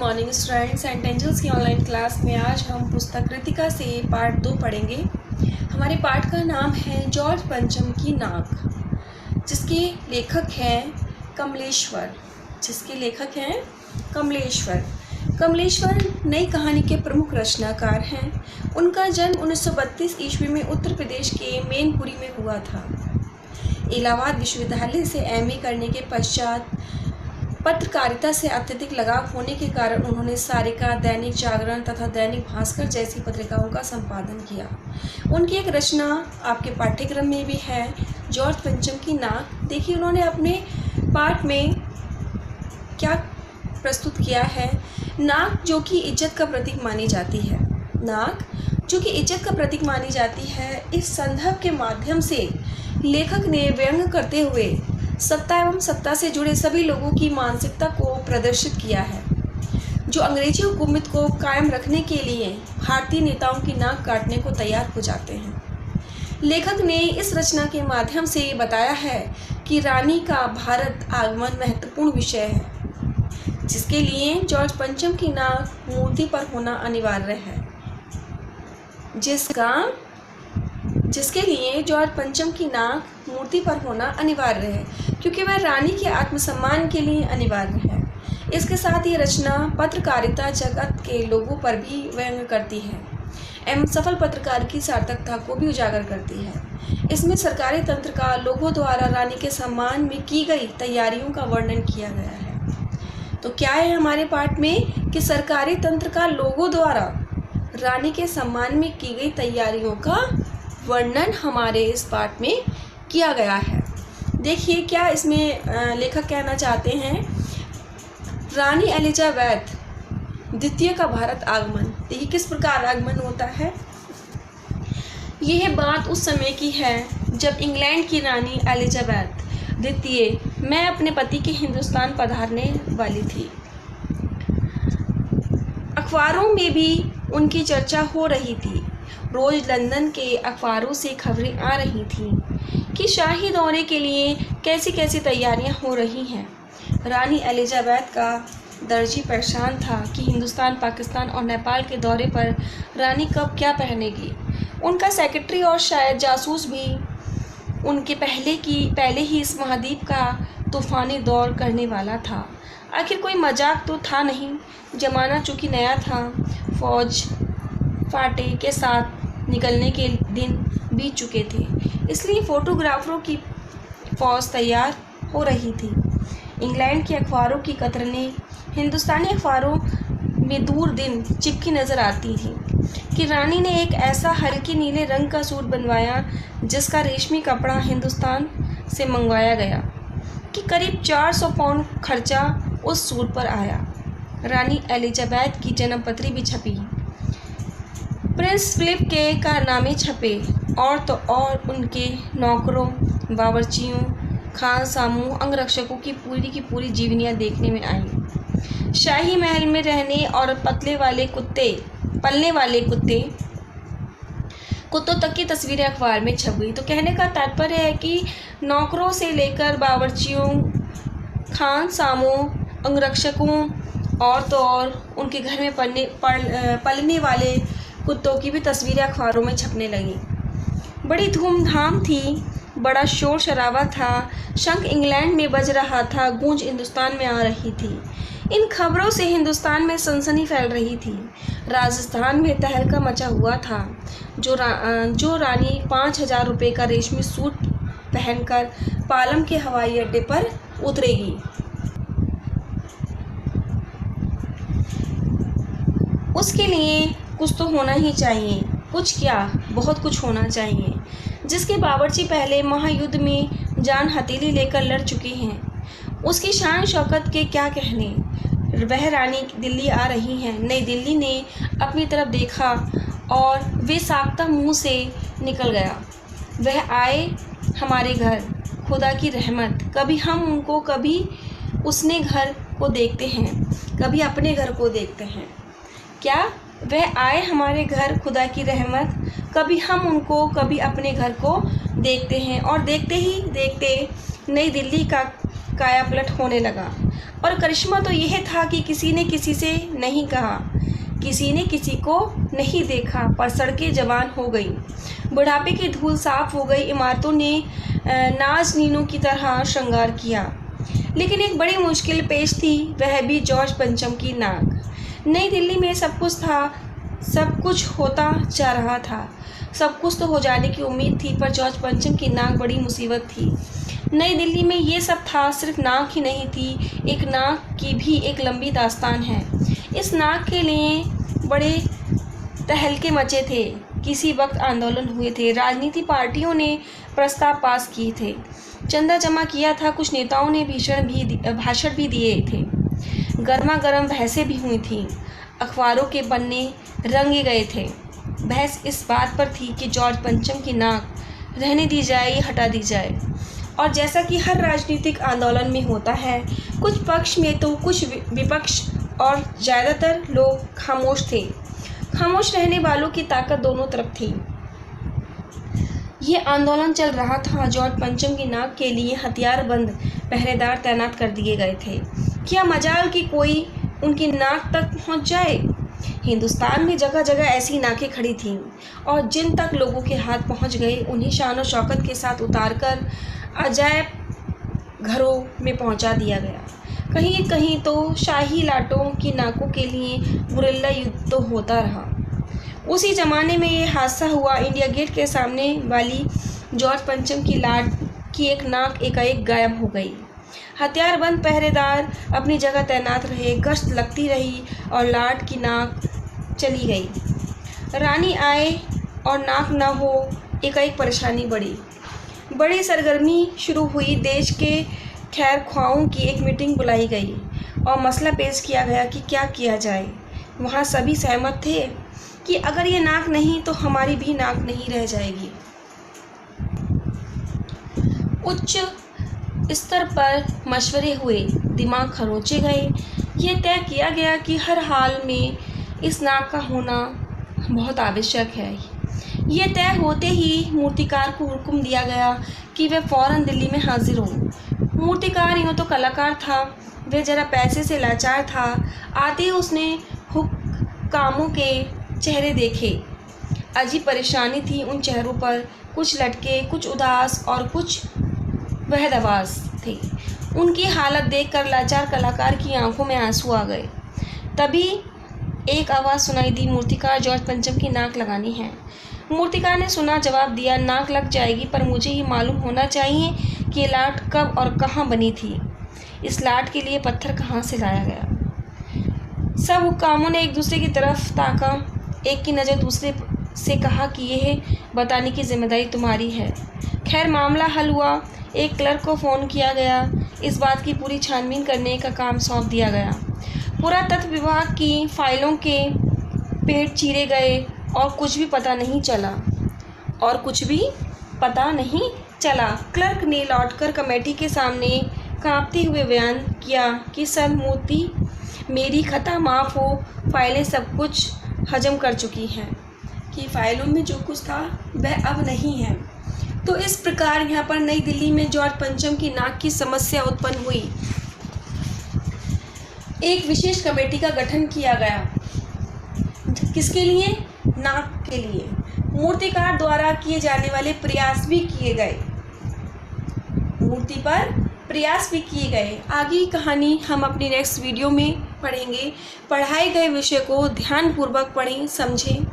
Morning students and angels की online class में आज हम पुस्तक कृतिका से पाठ 2 पढ़ेंगे। हमारे पाठ का नाम है जॉर्ज पंचम की नाक, जिसके लेखक हैं कमलेश्वर। कमलेश्वर नई कहानी के प्रमुख रचनाकार हैं। उनका जन्म 1932 ईस्वी में उत्तर प्रदेश के मैनपुरी में हुआ था। इलाहाबाद विश्वविद्यालय से एमए करने के पश्चात पत्रकारिता से अत्यधिक लगाव होने के कारण उन्होंने सारिका, दैनिक जागरण तथा दैनिक भास्कर जैसी पत्रिकाओं का संपादन किया। उनकी एक रचना आपके पाठ्यक्रम में भी है, जॉर्ज पंचम की नाक। देखिए उन्होंने अपने पाठ में क्या प्रस्तुत किया है। नाक जो कि इज्जत का प्रतीक मानी जाती है। नाक जो कि इज्जत का प्रतीक मानी जाती है, इस संदर्भ के माध्यम से लेखक ने व्यंग करते हुए सत्ता एवं सत्ता से जुड़े सभी लोगों की मानसिकता को प्रदर्शित किया है, जो अंग्रेजी हुकूमत को कायम रखने के लिए भारतीय नेताओं की नाक काटने को तैयार हो जाते हैं। लेखक ने इस रचना के माध्यम से बताया है कि रानी का भारत आगमन महत्वपूर्ण विषय है, जिसके लिए जॉर्ज पंचम की नाक मूर्ति पर होना अनिवार्य है। जिसके लिए जॉर्ज पंचम की नाक मूर्ति पर होना अनिवार्य है, क्योंकि वह रानी के आत्मसम्मान के लिए अनिवार्य है। इसके साथ ये रचना पत्रकारिता जगत के लोगों पर भी व्यंग करती है एवं सफल पत्रकार की सार्थकता को भी उजागर करती है। इसमें सरकारी तंत्र का लोगों द्वारा रानी के सम्मान में की गई तैयारियों का वर्णन किया गया है। तो क्या है हमारे पाठ में कि सरकारी तंत्र का लोगों द्वारा रानी के सम्मान में की गई तैयारियों का वर्णन हमारे इस पाठ में किया गया है। देखिए क्या इसमें लेखक कहना चाहते हैं। रानी एलिजाबेथ द्वितीय का भारत आगमन, देखिए किस प्रकार आगमन होता है। यह बात उस समय की है जब इंग्लैंड की रानी एलिजाबेथ द्वितीय मैं अपने पति के हिंदुस्तान पधारने वाली थी। अखबारों में भी उनकी चर्चा हो रही थी। रोज लंदन के अखबारों से खबरें आ रही थीं कि शाही दौरे के लिए कैसी कैसी तैयारियां हो रही हैं। रानी एलिजाबेथ का दर्जी परेशान था कि हिंदुस्तान, पाकिस्तान और नेपाल के दौरे पर रानी कब क्या पहनेगी। उनका सेक्रेटरी और शायद जासूस भी उनके पहले ही इस महाद्वीप का तूफानी दौर करने वाला था। आखिर कोई मजाक तो था नहीं। जमाना चूँकि नया था, फौज फाटे के साथ निकलने के दिन बीत चुके थे, इसलिए फोटोग्राफरों की फौज तैयार हो रही थी। इंग्लैंड के अखबारों की कतरनें हिंदुस्तानी अखबारों में दूर दिन चिपकी नज़र आती थी कि रानी ने एक ऐसा हल्के नीले रंग का सूट बनवाया जिसका रेशमी कपड़ा हिंदुस्तान से मंगवाया गया, कि करीब 400 पाउंड खर्चा उस सूट पर आया। रानी एलिजाबेथ की जन्मपत्री भी छपी, प्रिंस फिलिप के कारनामे छपे, और तो और उनके नौकरों, बावर्चियों, खानसामों, अंगरक्षकों की पूरी जीवनियाँ देखने में आई। शाही महल में रहने और पलने वाले कुत्तों तक की तस्वीरें अखबार में छप गई। तो कहने का तात्पर्य है कि नौकरों से लेकर बावर्चियों, खानसामों, अंगरक्षकों और तो और उनके घर में पलने वाले कुत्तों की भी तस्वीरें अखबारों में छपने लगी। बड़ी धूमधाम थी, बड़ा शोर शराबा था। शंख इंग्लैंड में बज रहा था, गूंज हिंदुस्तान में आ रही थी। इन खबरों से हिंदुस्तान में सनसनी फैल रही थी। राजस्थान में तहलका मचा हुआ था। जो रानी 5000 रुपये का रेशमी सूट पहनकर पालम के हवाई अड्डे पर उतरेगी, उसके लिए कुछ तो होना ही चाहिए। कुछ क्या, बहुत कुछ होना चाहिए। जिसके बावर्ची पहले महायुद्ध में जान हथेली लेकर लड़ चुके हैं, उसकी शान शौकत के क्या कहने। वह रानी दिल्ली आ रही हैं। नई दिल्ली ने अपनी तरफ देखा और वे साख्ता मुंह से निकल गया। वह आए हमारे घर, खुदा की रहमत। कभी हम उनको, कभी उसने घर को देखते हैं, कभी अपने घर को देखते हैं। क्या वह आए हमारे घर, खुदा की रहमत। कभी हम उनको, कभी अपने घर को देखते हैं। और देखते ही देखते नई दिल्ली का कायापलट होने लगा और करिश्मा तो यह था कि किसी ने किसी से नहीं कहा, किसी ने किसी को नहीं देखा, पर सड़कें जवान हो गई, बुढ़ापे की धूल साफ हो गई, इमारतों ने नाज़नीनों की तरह श्रृंगार किया। लेकिन एक बड़ी मुश्किल पेश थी, वह भी जॉर्ज पंचम की नाक। नई दिल्ली में सब कुछ था, सब कुछ होता जा रहा था, सब कुछ तो हो जाने की उम्मीद थी, पर जॉर्ज पंचम की नाक बड़ी मुसीबत थी। नई दिल्ली में ये सब था, सिर्फ नाक ही नहीं थी, एक नाक की भी एक लंबी दास्तान है। इस नाक के लिए बड़े तहलके मचे थे, किसी वक्त आंदोलन हुए थे, राजनीति पार्टियों ने प्रस्ताव पास किए थे, चंदा जमा किया था, कुछ नेताओं ने भाषण भी दिए थे, गर्मा गर्म बहसें भी हुई थीं, अखबारों के पन्ने रंगे गए थे। बहस इस बात पर थी कि जॉर्ज पंचम की नाक रहने दी जाए या हटा दी जाए। और जैसा कि हर राजनीतिक आंदोलन में होता है, कुछ पक्ष में तो कुछ विपक्ष और ज़्यादातर लोग खामोश थे। खामोश रहने वालों की ताकत दोनों तरफ थी। ये आंदोलन चल रहा था, जॉर्ज पंचम की नाक के लिए हथियारबंद पहरेदार तैनात कर दिए गए थे। क्या मजाल कि कोई उनकी नाक तक पहुंच जाए। हिंदुस्तान में जगह जगह ऐसी नाकें खड़ी थीं, और जिन तक लोगों के हाथ पहुंच गए उन्हें शान और शौकत के साथ उतारकर अजायब घरों में पहुंचा दिया गया। कहीं कहीं तो शाही लाटों की नाकों के लिए गुरिल्ला युद्ध तो होता रहा। उसी ज़माने में ये हादसा हुआ, इंडिया गेट के सामने वाली जॉर्ज पंचम की लाट की एक नाक एकाएक गायब हो गई। हथियारबंद पहरेदार अपनी जगह तैनात रहे, गश्त लगती रही और लाट की नाक चली गई। रानी आए और नाक न हो, एकाएक परेशानी बढ़ी। बड़ी सरगर्मी शुरू हुई। देश के खैर ख्वाहों की एक मीटिंग बुलाई गई और मसला पेश किया गया कि क्या किया जाए। वहाँ सभी सहमत थे कि अगर ये नाक नहीं तो हमारी भी नाक नहीं रह जाएगी। उच्च स्तर पर मशवरे हुए, दिमाग खरोचे गए। ये तय किया गया कि हर हाल में इस नाक का होना बहुत आवश्यक है। ये तय होते ही मूर्तिकार को हुक्म दिया गया कि वह फ़ौरन दिल्ली में हाजिर हो। मूर्तिकार यूँ तो कलाकार था, वह जरा पैसे से लाचार था। आते ही उसने हुक्कामों के चेहरे देखे। अजीब परेशानी थी उन चेहरों पर, कुछ लटके, कुछ उदास और कुछ बहदवास थे। उनकी हालत देखकर लाचार कलाकार की आंखों में आंसू आ गए। तभी एक आवाज़ सुनाई दी, मूर्तिकार जॉर्ज पंचम की नाक लगानी है। मूर्तिकार ने सुना, जवाब दिया, नाक लग जाएगी, पर मुझे ये मालूम होना चाहिए कि ये लाट कब और कहाँ बनी थी। इस लाट के लिए पत्थर कहाँ से लाया गया। सब हुक्कामों ने एक दूसरे की तरफ ताका। एक की नज़र दूसरे से कहा कि यह बताने की जिम्मेदारी तुम्हारी है। खैर मामला हल हुआ। एक क्लर्क को फ़ोन किया गया। इस बात की पूरी छानबीन करने का काम सौंप दिया गया। पुरातत्व विभाग की फाइलों के पेट चीरे गए और कुछ भी पता नहीं चला। क्लर्क ने लौटकर कमेटी के सामने कांपते हुए बयान किया कि सर मूर्ति मेरी खता माफ़ हो, फाइलें सब कुछ हजम कर चुकी हैं, कि फाइलों में जो कुछ था वह अब नहीं है। तो इस प्रकार यहाँ पर नई दिल्ली में जॉर्ज पंचम की नाक की समस्या उत्पन्न हुई। एक विशेष कमेटी का गठन किया गया। किसके लिए? नाक के लिए। मूर्तिकार द्वारा किए जाने वाले प्रयास भी किए गए, मूर्ति पर प्रयास भी किए गए। आगे की कहानी हम अपनी नेक्स्ट वीडियो में पढ़ेंगे। पढ़ाए गए विषय को ध्यानपूर्वक पढ़ें, समझें